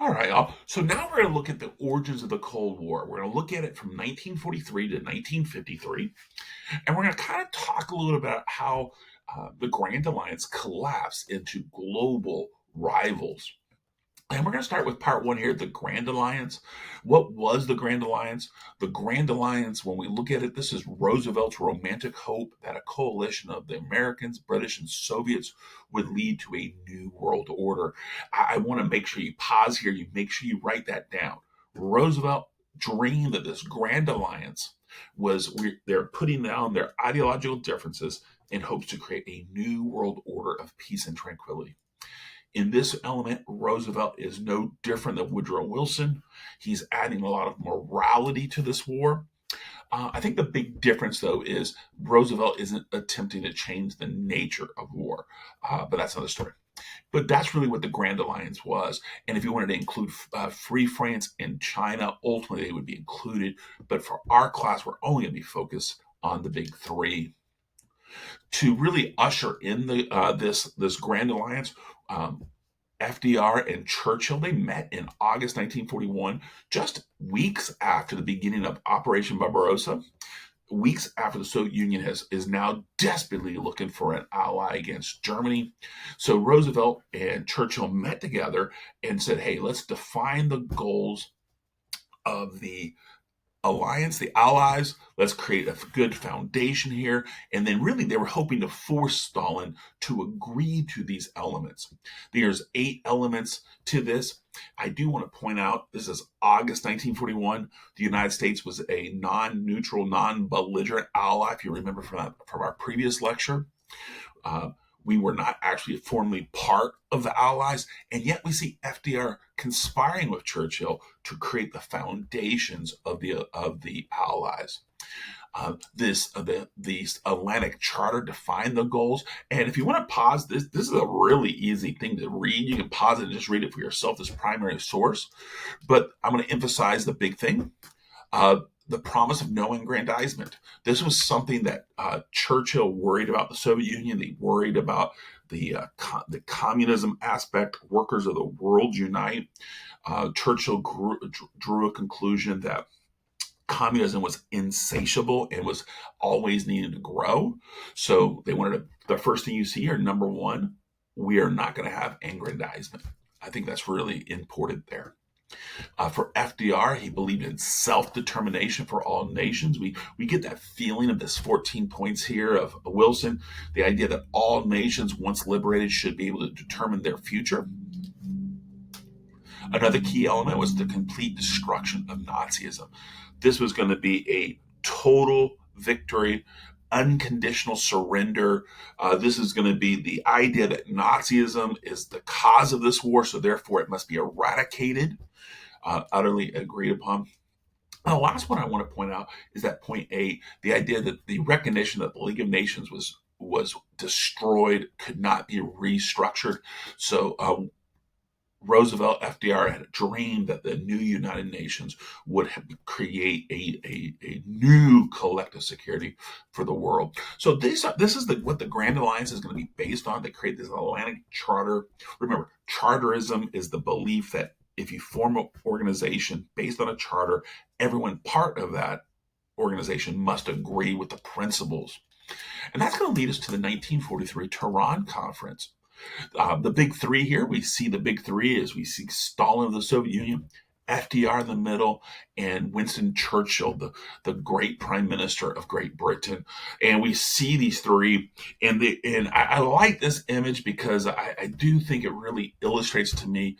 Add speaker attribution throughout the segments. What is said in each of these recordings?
Speaker 1: All right, y'all. So now we're going to look at the origins of the Cold War. We're going to look at it from 1943 to 1953, and we're going to kind of talk a little about how the Grand Alliance collapsed into global rivals. And we're going to start with part one here, the Grand Alliance. What was the Grand Alliance? The Grand Alliance, when we look at it, this is Roosevelt's romantic hope that a coalition of the Americans, British, and Soviets would lead to a new world order. I want to make sure you pause here, you make sure you write that down. Roosevelt dreamed that this Grand Alliance they're putting down their ideological differences in hopes to create a new world order of peace and tranquility. In this element, Roosevelt is no different than Woodrow Wilson. He's adding a lot of morality to this war. I think the big difference, though, is Roosevelt isn't attempting to change the nature of war, but that's another story. But that's really what the Grand Alliance was. And if you wanted to include Free France and China, ultimately they would be included. But for our class, we're only going to be focused on the big three. To really usher in this Grand Alliance, FDR and Churchill, they met in August 1941, just weeks after the beginning of Operation Barbarossa, weeks after the Soviet Union is now desperately looking for an ally against Germany. So Roosevelt and Churchill met together and said, hey, let's define the goals of the alliance, the allies. Let's create a good foundation here. And then really they were hoping to force Stalin to agree to these elements. There's 8 elements to this. I do want to point out this is August 1941. The United States was a non-neutral, non-belligerent ally, if you remember from our previous lecture. Uh, we were not actually formally part of the Allies, and yet we see FDR conspiring with Churchill to create the foundations of the Allies. The Atlantic Charter defined the goals, and if you want to pause this is a really easy thing to read. You can pause it and just read it for yourself as primary source. But I'm going to emphasize the big thing. The promise of no aggrandizement. This was something that Churchill worried about the Soviet Union. They worried about the communism aspect. Workers of the world unite. Churchill drew a conclusion that communism was insatiable and was always needing to grow. So they wanted the first thing you see here, number one, we are not going to have aggrandizement. I think that's really important there. For FDR, he believed in self-determination for all nations. We get that feeling of this 14 points here of Wilson, the idea that all nations, once liberated, should be able to determine their future. Another key element was the complete destruction of Nazism. This was going to be a total victory, unconditional surrender. This is going to be the idea that Nazism is the cause of this war, so therefore it must be eradicated. Utterly agreed upon. The last one I want to point out is that point 8, the idea that the recognition that the League of Nations was destroyed, could not be restructured. So Roosevelt, FDR had dreamed that the new United Nations would create a new collective security for the world. So this is what the Grand Alliance is going to be based on. They create this Atlantic Charter. Remember, charterism is the belief that if you form an organization based on a charter, everyone part of that organization must agree with the principles. And that's going to lead us to the 1943 Tehran Conference. The big three here, we see the big three is we see Stalin of the Soviet Union, FDR in the middle, and Winston Churchill, the great prime minister of Great Britain. And we see these three, and I like this image because I do think it really illustrates to me.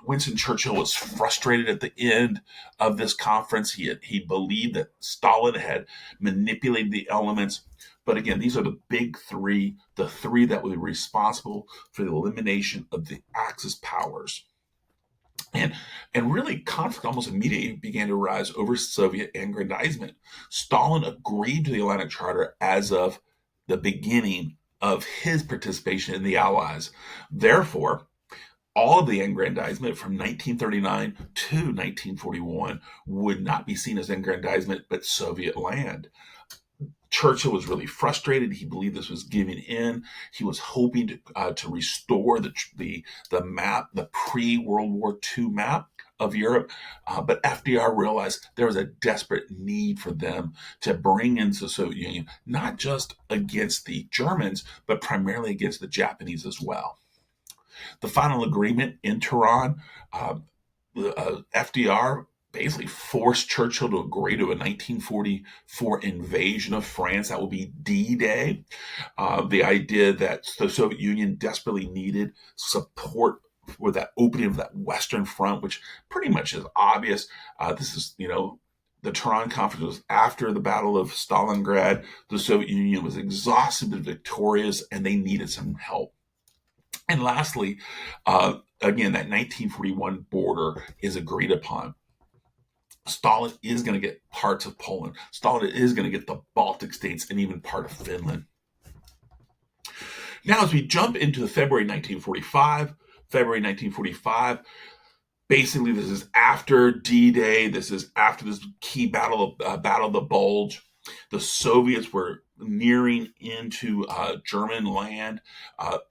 Speaker 1: Winston Churchill was frustrated at the end of this conference. He believed that Stalin had manipulated the elements. But again, these are the big three, the three that were responsible for the elimination of the Axis powers. And really, conflict almost immediately began to rise over Soviet aggrandizement. Stalin agreed to the Atlantic Charter as of the beginning of his participation in the Allies. Therefore, all of the aggrandizement from 1939 to 1941 would not be seen as aggrandizement, but Soviet land. Churchill was really frustrated. He believed this was giving in. He was hoping to restore the map, the pre-World War II map of Europe. But FDR realized there was a desperate need for them to bring in the Soviet Union, not just against the Germans, but primarily against the Japanese as well. The final agreement in Tehran, FDR basically forced Churchill to agree to a 1944 invasion of France. That will be D-Day. The idea that the Soviet Union desperately needed support with that opening of that Western Front, which pretty much is obvious. This is, the Tehran Conference was after the Battle of Stalingrad. The Soviet Union was exhausted but victorious, and they needed some help. And lastly, again, that 1941 border is agreed upon. Stalin is going to get parts of Poland. Stalin is going to get the Baltic states and even part of Finland. Now, as we jump into February 1945, basically this is after D-Day. This is after this key battle of the Bulge. The Soviets were nearing into German land.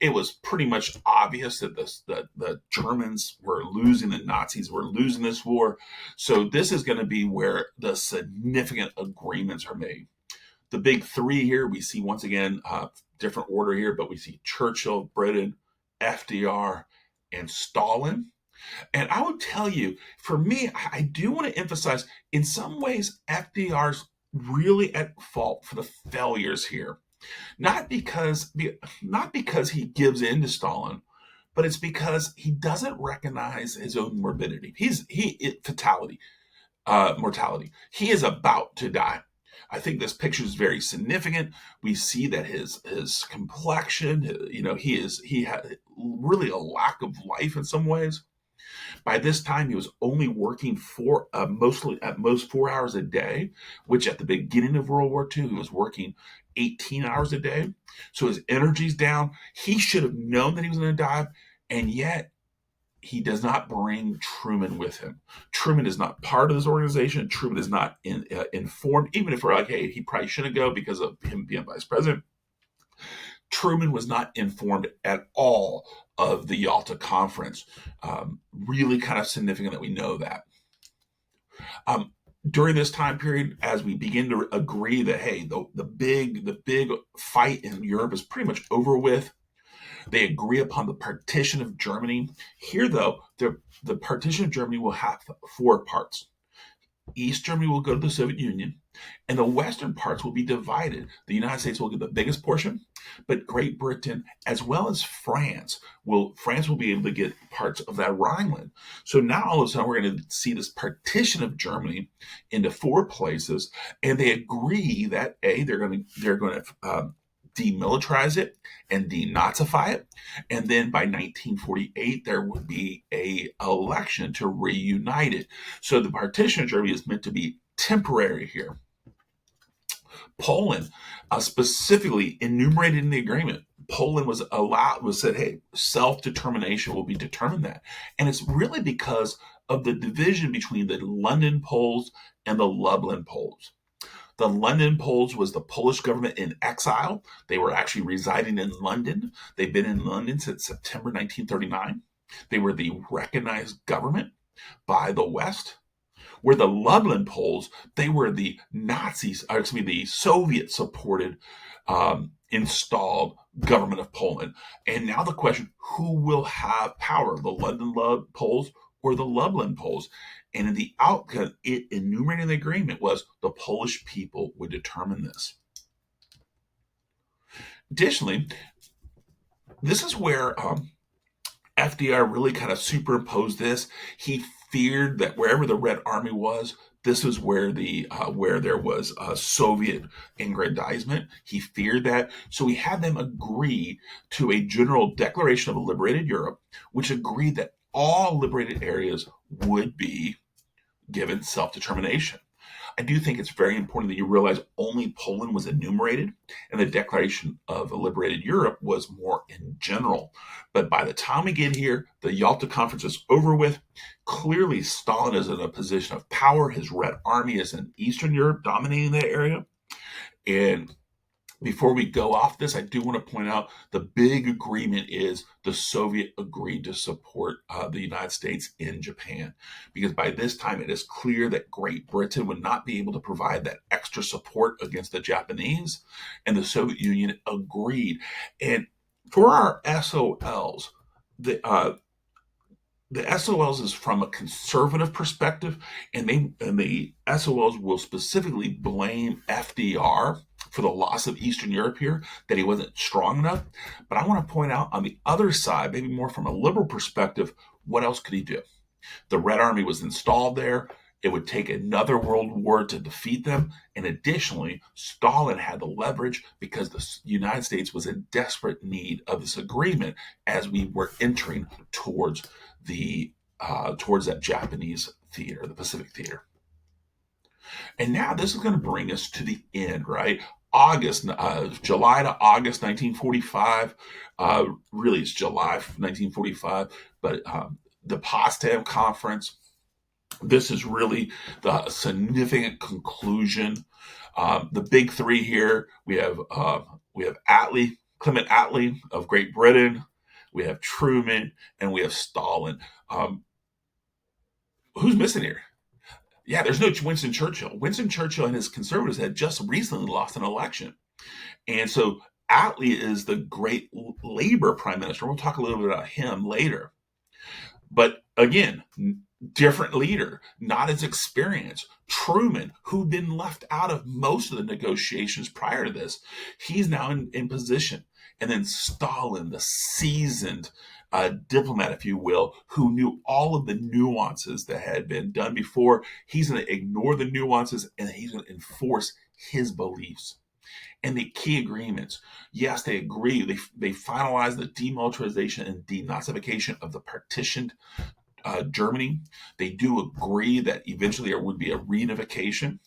Speaker 1: It was pretty much obvious that the Germans were losing, the Nazis were losing this war. So this is going to be where the significant agreements are made. The big three here, we see once again, different order here, but we see Churchill, Britain, FDR, and Stalin. And I would tell you, for me, I do want to emphasize, in some ways, FDR's really at fault for the failures here. Not because he gives in to Stalin, but it's because he doesn't recognize his own morbidity. Mortality. He is about to die. I think this picture is very significant. We see that his complexion, he had really a lack of life in some ways. By this time, he was only working mostly at most 4 hours a day, which at the beginning of World War II, he was working 18 hours a day. So his energy's down. He should have known that he was going to die, and yet he does not bring Truman with him. Truman is not part of this organization. Truman is not informed, even if we're like, hey, he probably shouldn't go because of him being vice president. Truman was not informed at all of the Yalta Conference. Really kind of significant that we know that. During this time period, as we begin to agree that, hey, the big fight in Europe is pretty much over with, they agree upon the partition of Germany. Here, though, the partition of Germany will have 4 parts. East Germany will go to the Soviet Union, and the western parts will be divided. The United States will get the biggest portion, but Great Britain, as well as France will be able to get parts of that Rhineland. So now all of a sudden we're going to see this partition of Germany into 4 places, and they agree that they're going to demilitarize it and denazify it. And then by 1948, there would be an election to reunite it. So the partition of Germany is meant to be temporary here. Poland, specifically enumerated in the agreement, Poland was said, hey, self-determination will be determined that. And it's really because of the division between the London Poles and the Lublin Poles. The London Poles was the Polish government in exile. They were actually residing in London. They've been in London since September 1939. They were the recognized government by the West. Where the Lublin Poles, they were the the Soviet-supported installed government of Poland. And now the question, who will have power, the London Poles or the Lublin Poles? And in the outcome, it enumerated in the agreement was the Polish people would determine this. Additionally, this is where FDR really kind of superimposed this. He feared that wherever the Red Army was, this was where there was a Soviet aggrandizement. He feared that. So he had them agree to a general declaration of a liberated Europe, which agreed that all liberated areas would be given self-determination. I do think it's very important that you realize only Poland was enumerated, and the Declaration of a Liberated Europe was more in general. But by the time we get here, the Yalta Conference is over with. Clearly, Stalin is in a position of power. His Red Army is in Eastern Europe, dominating that area. And before we go off this, I do want to point out the big agreement is the Soviet agreed to support the United States in Japan, because by this time it is clear that Great Britain would not be able to provide that extra support against the Japanese, and the Soviet Union agreed. And for our SOLs, the the SOLs is from a conservative perspective, and the SOLs will specifically blame FDR for the loss of Eastern Europe here, that he wasn't strong enough. But I want to point out on the other side, maybe more from a liberal perspective, what else could he do? The Red Army was installed there. It would take another world war to defeat them. And additionally, Stalin had the leverage because the United States was in desperate need of this agreement as we were entering towards towards that Japanese theater, the Pacific theater. And now this is going to bring us to the end, right? July to August 1945. Really, it's July 1945, but the Potsdam Conference. This is really the significant conclusion. The big three here: we have Attlee, Clement Attlee of Great Britain, we have Truman, and we have Stalin. Who's missing here? Yeah, there's no Winston Churchill. Winston Churchill and his conservatives had just recently lost an election. And so Attlee is the great Labor prime minister. We'll talk a little bit about him later. But again, different leader, not as experienced. Truman, who'd been left out of most of the negotiations prior to this, he's now in position. And then Stalin, the seasoned diplomat, if you will, who knew all of the nuances that had been done before. He's going to ignore the nuances and he's going to enforce his beliefs. And the key agreements, yes, they agree. They finalized the demilitarization and denazification of the partitioned Germany. They do agree that eventually there would be a reunification.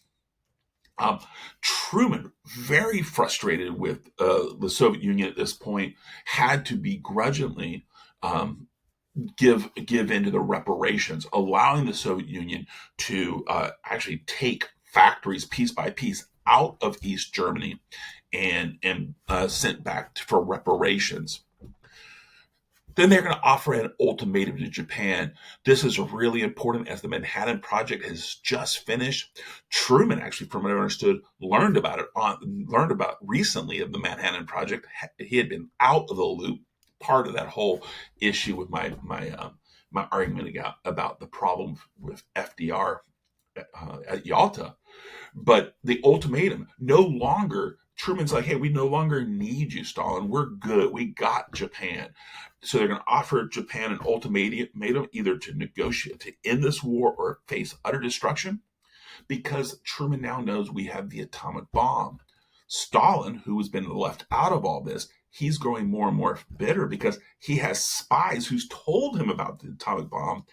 Speaker 1: Truman, very frustrated with the Soviet Union at this point, had to begrudgingly give in to the reparations, allowing the Soviet Union to actually take factories piece by piece out of East Germany and sent back for reparations. Then they're going to offer an ultimatum to Japan. This is really important as the Manhattan Project has just finished. Truman, actually, from what I understood, learned about recently of the Manhattan Project. He had been out of the loop, part of that whole issue with my argument about the problem with FDR at Yalta. But the ultimatum, no longer, Truman's like, hey, we no longer need you, Stalin. We're good. We got Japan. So they're going to offer Japan an ultimatum, either to negotiate to end this war or face utter destruction, because Truman now knows we have the atomic bomb. Stalin, who has been left out of all this, he's growing more and more bitter because he has spies who's told him about the atomic bomb,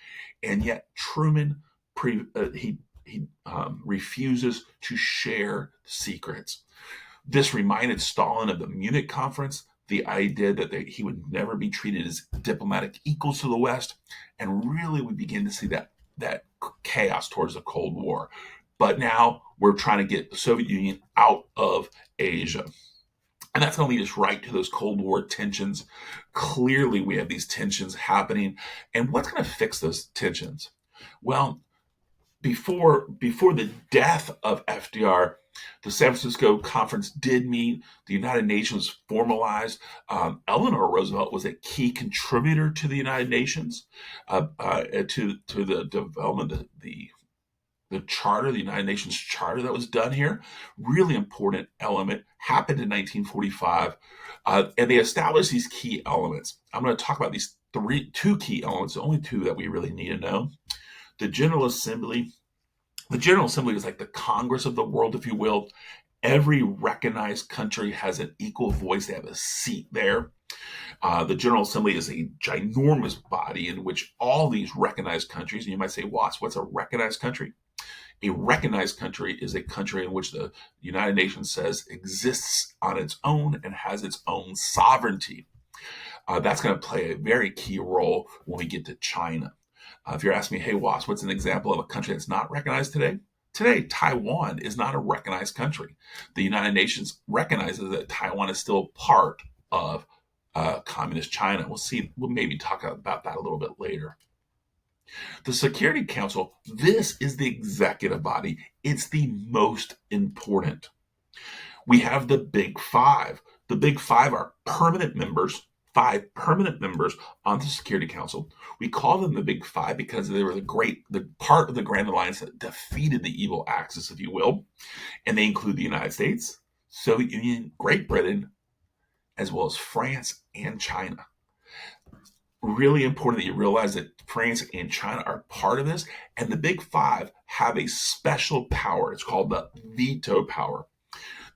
Speaker 1: and yet Truman refuses to share secrets. This reminded Stalin of the Munich conference, the idea that he would never be treated as diplomatic equals to the West, and really we begin to see that chaos towards the Cold War. But now we're trying to get the Soviet Union out of Asia. And that's going to lead us right to those Cold War tensions. Clearly, we have these tensions happening. And what's going to fix those tensions? Well, before the death of FDR, the San Francisco Conference did meet. The United Nations formalized. Eleanor Roosevelt was a key contributor to the United Nations, to the development of the charter, the United Nations Charter that was done here. Really important element, happened in 1945, and they established these key elements. I'm going to talk about these two key elements, the only two that we really need to know. The General Assembly. The General Assembly is like the Congress of the world, if you will. Every recognized country has an equal voice. They have a seat there. The General Assembly is a ginormous body in which all these recognized countries, and you might say, what's a recognized country? A recognized country is a country in which the United Nations says exists on its own and has its own sovereignty. That's going to play a very key role when we get to China. If you're asking me, hey, Wass, what's an example of a country that's not recognized today? Today, Taiwan is not a recognized country. The United Nations recognizes that Taiwan is still part of communist China. We'll maybe talk about that a little bit later. The Security Council, this is the executive body. It's the most important. We have the Big Five. The Big Five are permanent members, 5 permanent members on the Security Council. We call them the Big Five because they were the part of the Grand Alliance that defeated the evil Axis, if you will. And they include the United States, Soviet Union, Great Britain, as well as France and China. Really important that you realize that France and China are part of this, and the Big Five have a special power. It's called the veto power.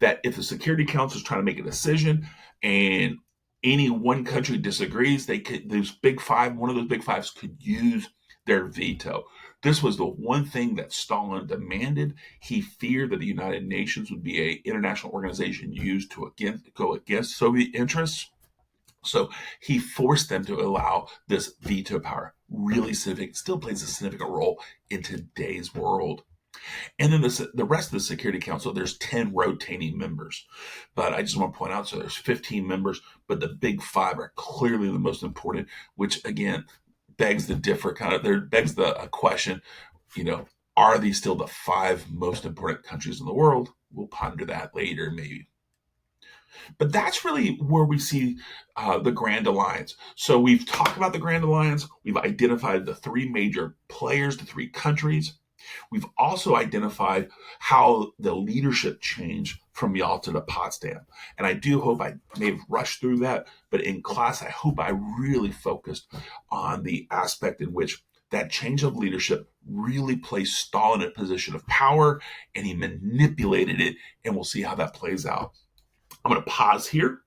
Speaker 1: That if the Security Council is trying to make a decision and any one country disagrees, those Big Five, one of those Big Fives could use their veto. This was the one thing that Stalin demanded. He feared that the United Nations would be an international organization used to go against Soviet interests. So he forced them to allow this veto power. Really significant, still plays a significant role in today's world. And then the rest of the Security Council, there's 10 rotating members. But I just want to point out, so there's 15 members, but the Big Five are clearly the most important, which again begs the question, are these still the 5 most important countries in the world? We'll ponder that later, maybe. But that's really where we see the Grand Alliance. So we've talked about the Grand Alliance. We've identified the 3 major players, the 3 countries. We've also identified how the leadership changed from Yalta to Potsdam. And I do hope I may have rushed through that, but in class, I hope I really focused on the aspect in which that change of leadership really placed Stalin in a position of power, and he manipulated it, and we'll see how that plays out. I'm going to pause here